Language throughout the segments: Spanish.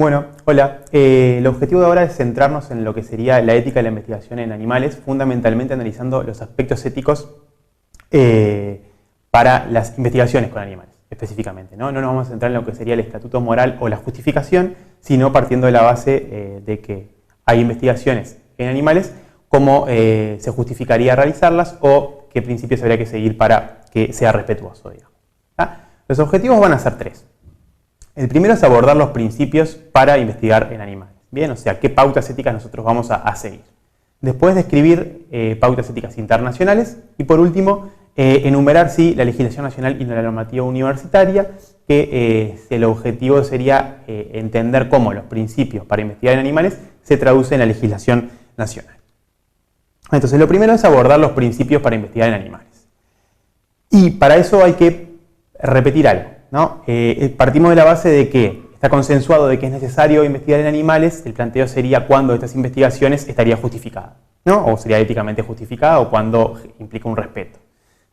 Bueno, hola. El objetivo de ahora es centrarnos en lo que sería la ética de la investigación en animales, fundamentalmente analizando los aspectos éticos para las investigaciones con animales, específicamente. No nos vamos a centrar en lo que sería el estatuto moral o la justificación, sino partiendo de la base de que hay investigaciones en animales, cómo se justificaría realizarlas o qué principios habría que seguir para que sea respetuoso, digamos. Los objetivos van a ser tres. El primero es abordar los principios para investigar en animales. Bien, o sea, qué pautas éticas nosotros vamos a seguir. Después describir pautas éticas internacionales y por último enumerar la legislación nacional y la normativa universitaria, que el objetivo sería entender cómo los principios para investigar en animales se traducen en la legislación nacional. Entonces, lo primero es abordar los principios para investigar en animales. Y para eso hay que repetir algo, ¿no? Partimos de la base de que está consensuado de que es necesario investigar en animales. El planteo sería cuándo estas investigaciones estaría justificada, ¿no? O sería éticamente justificada o cuándo implica un respeto.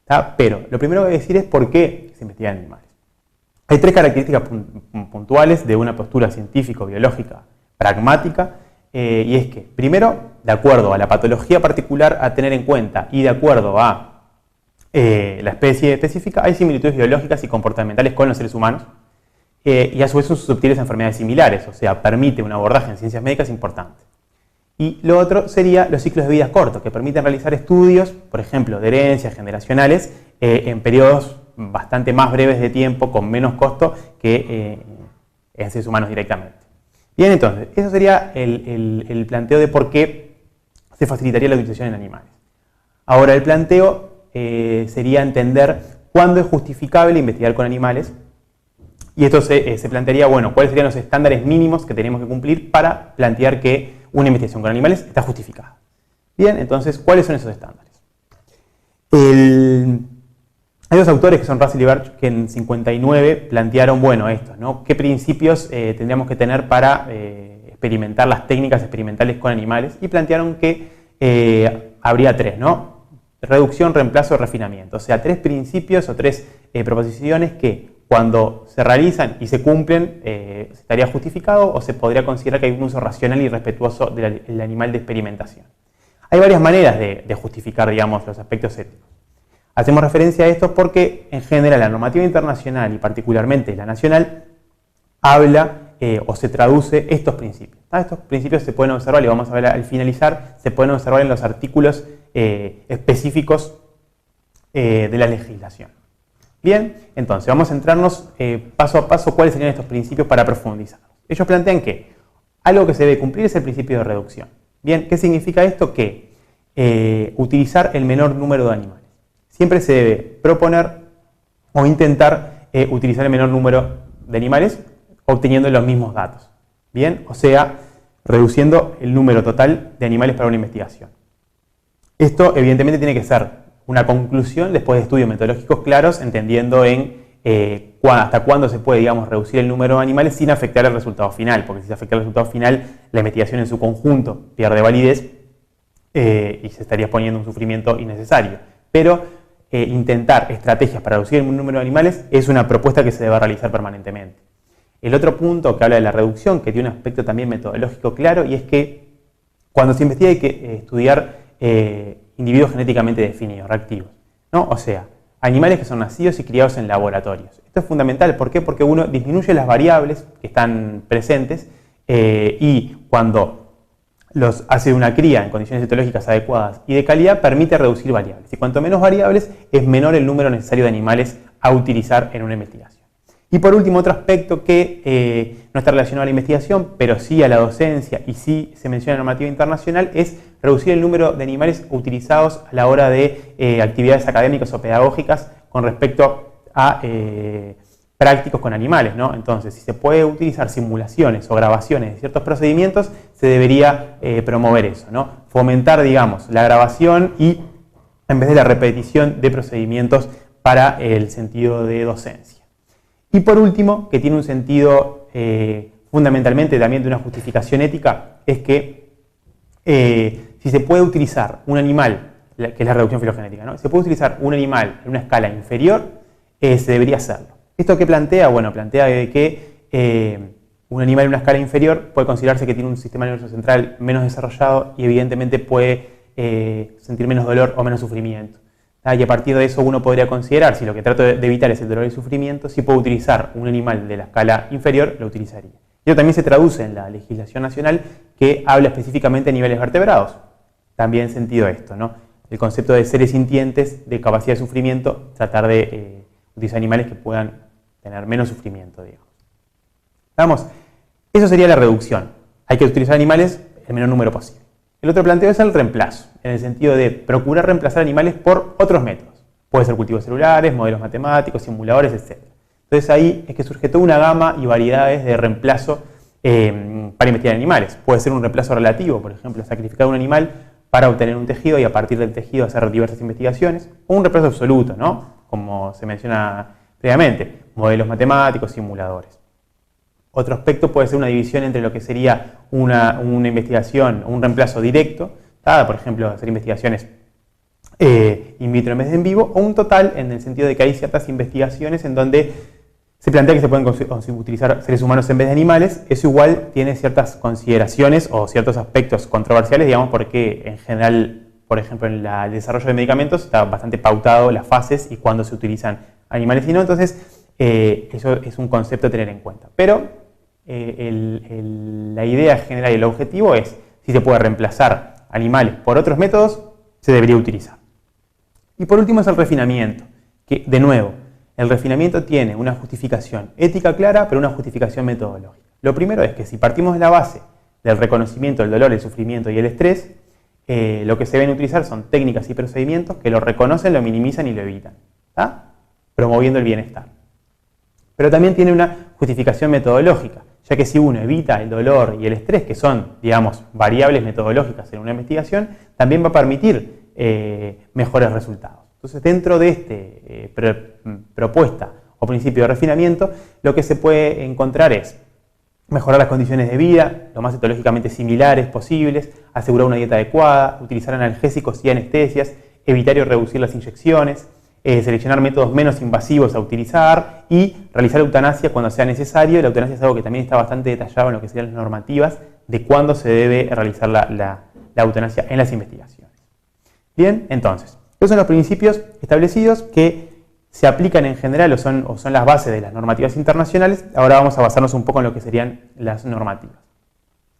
¿Tá? Pero lo primero que voy a decir es por qué se investiga en animales. Hay tres características puntuales de una postura científico-biológica pragmática, y es que, primero, de acuerdo a la patología particular a tener en cuenta y de acuerdo a la especie específica, hay similitudes biológicas y comportamentales con los seres humanos y a su vez son susceptibles a enfermedades similares, o sea, permite un abordaje en ciencias médicas importante. Y lo otro sería los ciclos de vida cortos, que permiten realizar estudios, por ejemplo, de herencias generacionales, en periodos bastante más breves de tiempo, con menos costo que en seres humanos directamente. Bien, entonces, eso sería el planteo de por qué se facilitaría la utilización en animales. Ahora, el planteo sería entender cuándo es justificable investigar con animales, y esto se plantearía, bueno, cuáles serían los estándares mínimos que tenemos que cumplir para plantear que una investigación con animales está justificada. Bien, entonces, ¿cuáles son esos estándares? Hay dos autores que son Russell y Birch que en 59 plantearon, bueno, estos, ¿no? ¿Qué principios tendríamos que tener para experimentar las técnicas experimentales con animales? Y plantearon que habría tres, ¿no? Reducción, reemplazo, refinamiento. O sea, tres principios o tres proposiciones que cuando se realizan y se cumplen estaría justificado o se podría considerar que hay un uso racional y respetuoso del animal de experimentación. Hay varias maneras de justificar, digamos, los aspectos éticos. Hacemos referencia a esto porque en general la normativa internacional y particularmente la nacional habla o se traduce estos principios. Estos principios se pueden observar, y vamos a ver al finalizar, se pueden observar en los artículos específicos de la legislación. Bien, entonces vamos a centrarnos paso a paso cuáles serían estos principios para profundizar. Ellos plantean que algo que se debe cumplir es el principio de reducción. Bien, ¿qué significa esto? Que utilizar el menor número de animales. Siempre se debe proponer o intentar utilizar el menor número de animales obteniendo los mismos datos. Bien, o sea, reduciendo el número total de animales para una investigación. Esto evidentemente tiene que ser una conclusión después de estudios metodológicos claros, entendiendo hasta cuándo se puede, digamos, reducir el número de animales sin afectar el resultado final, porque si se afecta el resultado final, la investigación en su conjunto pierde validez y se estaría exponiendo un sufrimiento innecesario. Pero intentar estrategias para reducir el número de animales es una propuesta que se debe realizar permanentemente. El otro punto que habla de la reducción, que tiene un aspecto también metodológico claro, y es que cuando se investiga hay que estudiar individuos genéticamente definidos, reactivos, ¿no? O sea, animales que son nacidos y criados en laboratorios. Esto es fundamental, ¿por qué? Porque uno disminuye las variables que están presentes y cuando los hace una cría en condiciones etológicas adecuadas y de calidad, permite reducir variables. Y cuanto menos variables, es menor el número necesario de animales a utilizar en una investigación. Y por último, otro aspecto que no está relacionado a la investigación, pero sí a la docencia y sí se menciona en la normativa internacional, es reducir el número de animales utilizados a la hora de actividades académicas o pedagógicas con respecto a prácticos con animales, ¿no? Entonces, si se puede utilizar simulaciones o grabaciones de ciertos procedimientos, se debería promover eso, ¿no? Fomentar, digamos, la grabación y en vez de la repetición de procedimientos para el sentido de docencia. Y por último, que tiene un sentido fundamentalmente también de una justificación ética, es que si se puede utilizar un animal, que es la reducción filogenética, ¿no? Si se puede utilizar un animal en una escala inferior, se debería hacerlo. ¿Esto qué plantea? Bueno, plantea que un animal en una escala inferior puede considerarse que tiene un sistema nervioso central menos desarrollado y evidentemente puede sentir menos dolor o menos sufrimiento. Y a partir de eso uno podría considerar, si lo que trato de evitar es el dolor y el sufrimiento, si puedo utilizar un animal de la escala inferior, lo utilizaría. Eso también se traduce en la legislación nacional que habla específicamente de niveles vertebrados. También sentido esto, ¿no? El concepto de seres sintientes, de capacidad de sufrimiento, tratar de utilizar animales que puedan tener menos sufrimiento, digamos. Vamos, eso sería la reducción. Hay que utilizar animales el menor número posible. El otro planteo es el reemplazo, en el sentido de procurar reemplazar animales por otros métodos. Puede ser cultivos celulares, modelos matemáticos, simuladores, etc. Entonces ahí es que surge toda una gama y variedades de reemplazo para investigar animales. Puede ser un reemplazo relativo, por ejemplo, sacrificar un animal para obtener un tejido y a partir del tejido hacer diversas investigaciones, o un reemplazo absoluto, ¿no? Como se menciona previamente, modelos matemáticos, simuladores. Otro aspecto puede ser una división entre lo que sería una investigación, un reemplazo directo, por ejemplo, hacer investigaciones in vitro en vez de en vivo, o un total en el sentido de que hay ciertas investigaciones en donde se plantea que se pueden utilizar seres humanos en vez de animales. Eso igual tiene ciertas consideraciones o ciertos aspectos controversiales, digamos, porque en general, por ejemplo, en el desarrollo de medicamentos está bastante pautado las fases y cuándo se utilizan animales y no, entonces eso es un concepto a tener en cuenta. Pero la idea general y el objetivo es, si se puede reemplazar animales por otros métodos, se debería utilizar. Y por último es el refinamiento, que de nuevo, el refinamiento tiene una justificación ética clara, pero una justificación metodológica. Lo primero es que si partimos de la base del reconocimiento del dolor, el sufrimiento y el estrés, lo que se deben utilizar son técnicas y procedimientos que lo reconocen, lo minimizan y lo evitan, promoviendo el bienestar. Pero también tiene una justificación metodológica, ya que si uno evita el dolor y el estrés, que son, digamos, variables metodológicas en una investigación, también va a permitir mejores resultados. Entonces, dentro de esta propuesta o principio de refinamiento, lo que se puede encontrar es mejorar las condiciones de vida, lo más etológicamente similares posibles, asegurar una dieta adecuada, utilizar analgésicos y anestesias, evitar y reducir las inyecciones, seleccionar métodos menos invasivos a utilizar y realizar eutanasia cuando sea necesario. La eutanasia es algo que también está bastante detallado en lo que serían las normativas de cuándo se debe realizar la eutanasia en las investigaciones. Bien, entonces, esos son los principios establecidos que se aplican en general o son las bases de las normativas internacionales. Ahora vamos a basarnos un poco en lo que serían las normativas.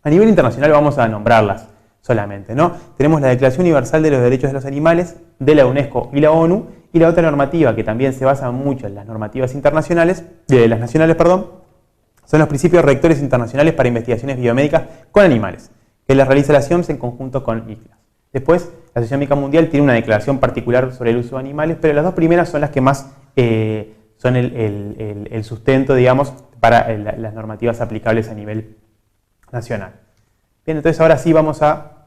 A nivel internacional vamos a nombrarlas solamente, ¿no? Tenemos la Declaración Universal de los Derechos de los Animales de la UNESCO y la ONU, y la otra normativa que también se basa mucho en las normativas internacionales, las nacionales, son los principios rectores internacionales para investigaciones biomédicas con animales, que las realiza la CIOMS en conjunto con ICLAS. Después, la Asociación Médica Mundial tiene una declaración particular sobre el uso de animales, pero las dos primeras son las que más son el sustento, digamos, para las normativas aplicables a nivel nacional. Bien, entonces ahora sí vamos a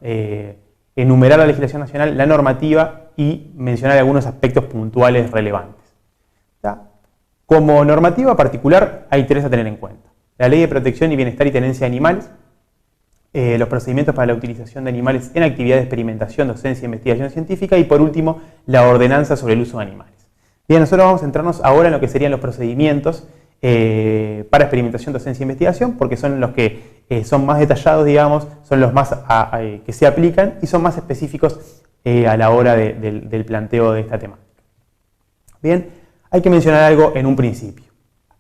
enumerar la legislación nacional, la normativa y mencionar algunos aspectos puntuales relevantes. Como normativa particular hay tres a tener en cuenta: la Ley de Protección y Bienestar y Tenencia de Animales, los procedimientos para la utilización de animales en actividades de experimentación, docencia e investigación científica, y por último, la ordenanza sobre el uso de animales. Bien, nosotros vamos a centrarnos ahora en lo que serían los procedimientos para experimentación, docencia e investigación, porque son los que son más detallados, digamos, son los más que se aplican y son más específicos a la hora del planteo de esta temática. Bien, hay que mencionar algo en un principio.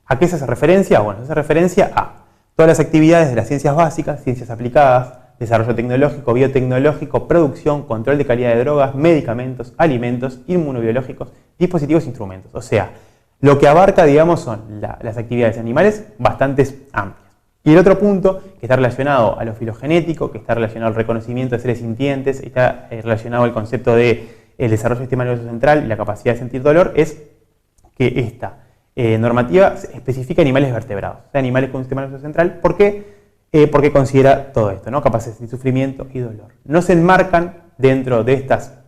¿A qué se hace referencia? Bueno, se hace referencia a todas las actividades de las ciencias básicas, ciencias aplicadas, desarrollo tecnológico, biotecnológico, producción, control de calidad de drogas, medicamentos, alimentos, inmunobiológicos, dispositivos e instrumentos. O sea, lo que abarca, digamos, son las actividades animales bastante amplias. Y el otro punto que está relacionado a lo filogenético, que está relacionado al reconocimiento de seres sintientes, está relacionado al concepto del desarrollo del sistema nervioso central y la capacidad de sentir dolor, es que esta normativa especifica animales vertebrados, o sea, animales con un sistema nervioso central. ¿Por qué? Porque considera todo esto, ¿no? Capaces de sentir sufrimiento y dolor. No se enmarcan dentro de estas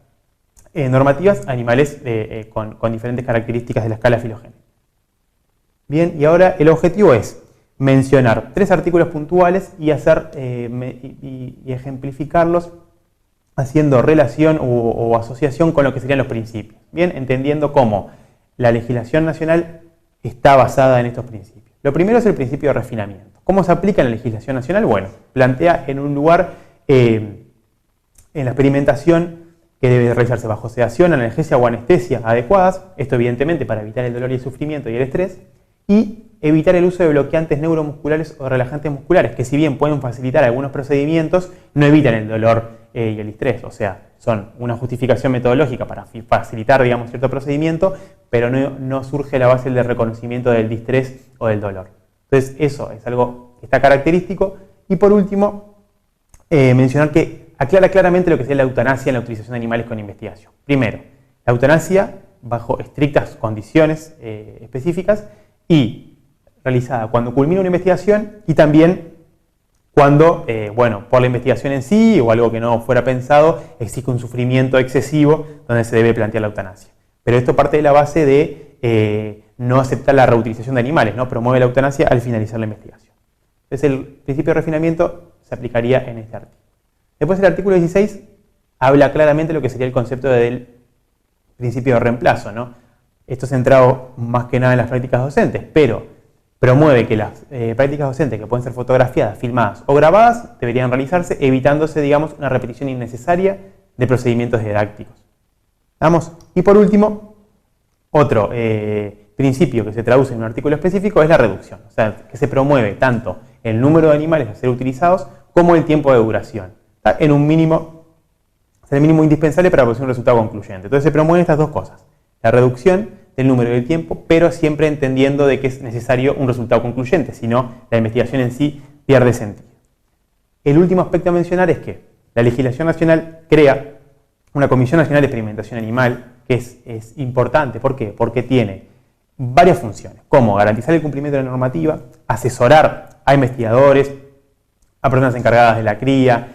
normativas animales con diferentes características de la escala filogénica. Bien, y ahora el objetivo es mencionar tres artículos puntuales y ejemplificarlos haciendo relación o asociación con lo que serían los principios. Bien, entendiendo cómo la legislación nacional está basada en estos principios. Lo primero es el principio de refinamiento. ¿Cómo se aplica en la legislación nacional? Bueno, plantea en un lugar en la experimentación que debe realizarse bajo sedación, analgesia o anestesia adecuadas, esto evidentemente para evitar el dolor y el sufrimiento y el estrés, y evitar el uso de bloqueantes neuromusculares o relajantes musculares, que si bien pueden facilitar algunos procedimientos, no evitan el dolor y el estrés, o sea, son una justificación metodológica para facilitar, digamos, cierto procedimiento, pero no surge la base del reconocimiento del distrés o del dolor. Entonces, eso es algo que está característico. Y por último, mencionar que aclara claramente lo que sería la eutanasia en la utilización de animales con investigación. Primero, la eutanasia bajo estrictas condiciones específicas y realizada cuando culmina una investigación y también cuando, por la investigación en sí o algo que no fuera pensado, existe un sufrimiento excesivo donde se debe plantear la eutanasia. Pero esto parte de la base de no aceptar la reutilización de animales, ¿no? Promueve la eutanasia al finalizar la investigación. Entonces el principio de refinamiento se aplicaría en este artículo. Después el artículo 16 habla claramente de lo que sería el concepto del principio de reemplazo, ¿no? Esto es centrado más que nada en las prácticas docentes, pero promueve que las prácticas docentes que pueden ser fotografiadas, filmadas o grabadas deberían realizarse evitándose, digamos, una repetición innecesaria de procedimientos didácticos. ¿Vamos? Y por último, otro principio que se traduce en un artículo específico es la reducción, o sea, que se promueve tanto el número de animales a ser utilizados como el tiempo de duración, ¿está? En un mínimo, es el mínimo indispensable para producir un resultado concluyente. Entonces se promueven estas dos cosas, la reducción del número y del tiempo, pero siempre entendiendo de que es necesario un resultado concluyente, si no, la investigación en sí pierde sentido. El último aspecto a mencionar es que la legislación nacional crea una Comisión Nacional de Experimentación Animal, que es importante. ¿Por qué? Porque tiene varias funciones, como garantizar el cumplimiento de la normativa, asesorar a investigadores, a personas encargadas de la cría,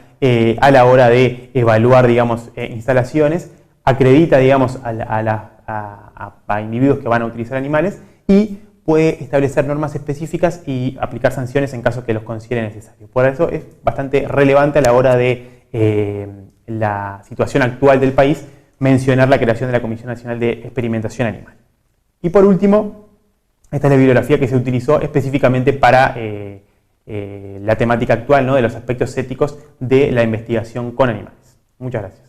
a la hora de evaluar, digamos, instalaciones, acredita, digamos, a individuos que van a utilizar animales y puede establecer normas específicas y aplicar sanciones en caso que los considere necesarios. Por eso es bastante relevante a la hora de la situación actual del país mencionar la creación de la Comisión Nacional de Experimentación Animal. Y por último, esta es la bibliografía que se utilizó específicamente para la temática actual, ¿no? De los aspectos éticos de la investigación con animales. Muchas gracias.